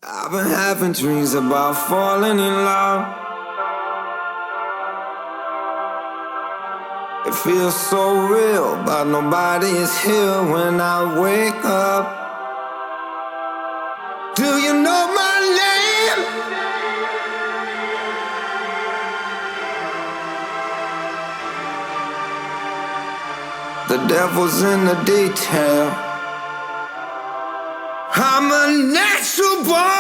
I've been having dreams about falling in love. It feels so real, but nobody is here when I wake up. Do you know my name? The devil's in the detail. I'm a natural born